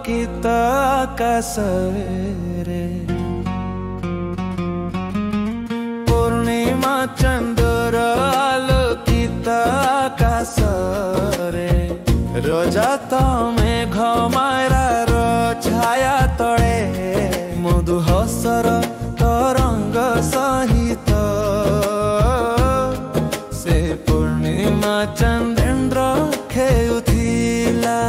ଆଲୋକିତ ଆକାଶରେ ପୂର୍ଣ୍ଣିମା ଚନ୍ଦ୍ର ଆଲୋକିତ ଆକାଶରେ ରୋଜା ମେଘ ମାରାର ଛାୟା ତଳେ ମଧୁ ହସର ତରଙ୍ଗ ସହିତ ସେ ପୂର୍ଣ୍ଣିମା ଚନ୍ଦ୍ରେନ୍ଦ୍ର ଖେଳୁଥିଲା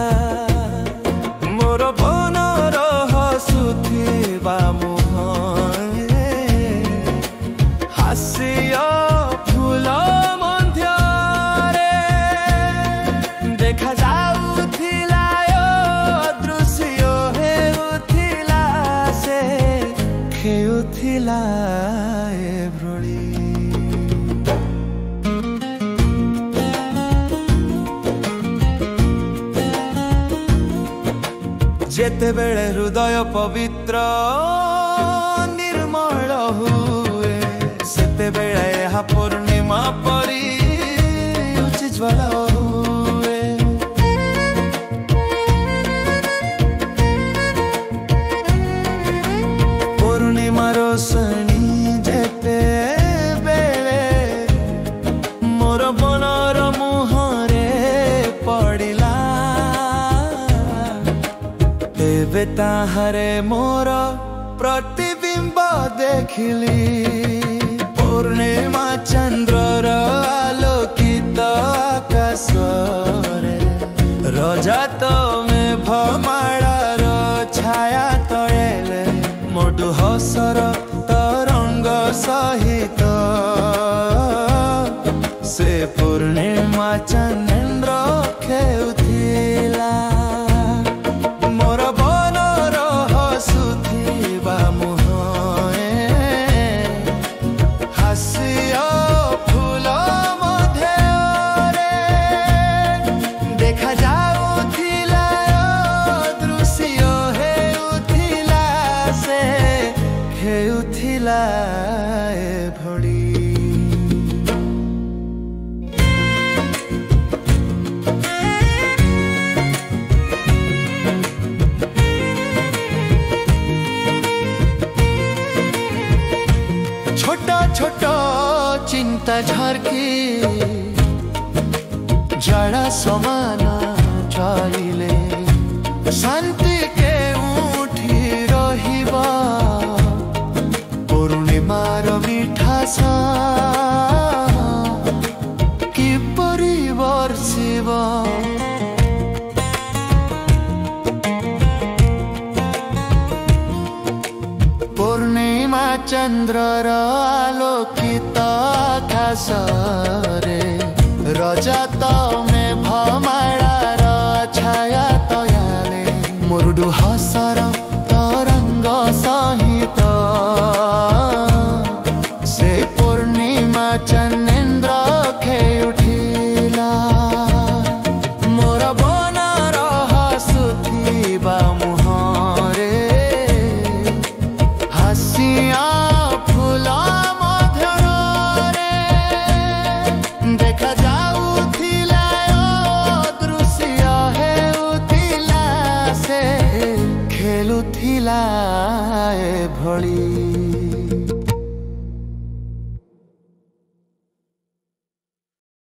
ମୋର ବନର ହସୁଥିବା ମୁହଁରେ ହାସ୍ୟ ଫୁଲ ମଧ୍ୟରେ ଦେଖାଯାଉଥିଲା ଅଦୃଶ୍ୟ ହେଉଥିଲା ସେ ଖେଳୁଥିଲା ଏଭଳି। ଯେତେବେଳେ ହୃଦୟ ପବିତ୍ର ନିର୍ମଳ ହୁଏ ସେତେବେଳେ ଏହା ପୂର୍ଣ୍ଣିମା ପରି ଉଜ୍ଜ୍ୱଳ ହୁଏ। ପୂର୍ଣ୍ଣିମା ରୋଷଣୀ ଯେତେବେଳେ ମୋର ମନର ମୁହଁରେ ପଡ଼ିଲା ତେବେ ତାହାରେ ମୋର ପ୍ରତିବିମ୍ବ ଦେଖିଲି ପୂର୍ଣ୍ଣିମା ଚନ୍ଦ୍ରର ଆଲୋକିତ ଆକାଶରେ ରଜତ ମେଘ ମାଳାର ଛାୟା ତଳେ ମଧୁ ହସର ତରଙ୍ଗ ସହିତ ସେ ପୂର୍ଣ୍ଣିମା ଚନ୍ଦ୍ର ଖେଳୁଥିଲା ମୋର ବନର ହସୁଥିବା ମୁହଁରେ ହାସ୍ୟ ଫୁଲ ମଧ୍ୟରେ ଦେଖାଯାଉଥିଲା ଅଦୃଶ୍ୟ ହେଉଥିଲା ସେ ଖେଳୁଥିଲା ଏଭଳି। छोटा छोटा चिंता झरकी जड़ा समान चलिले शांति के उठी रहिबा पूर्णिमार मिठास कि परिवर्षिब पूर्णिमा चंद्रर आलोकित आकाशरे रजत मेघ माଳାର ଛାୟା ତଳେ ମୃଦୁ ହସର ତରଙ୍ଗ ସହିତ ସେ ପୂର୍ଣ୍ଣିମା ଚନ୍ଦ୍ର ଖେଳୁଥିଲା ମୋର ବନର ହସୁଥିବା ମୁହଁରେ ହାସ୍ୟ ଫୁଲ ମଧ୍ୟରେ ଦେଖାଯାଉଥିଲା ଅଦୃଶ୍ୟ ହେଉଥିଲା ସେ ଖେଳୁଥିଲା ଏଭଳି।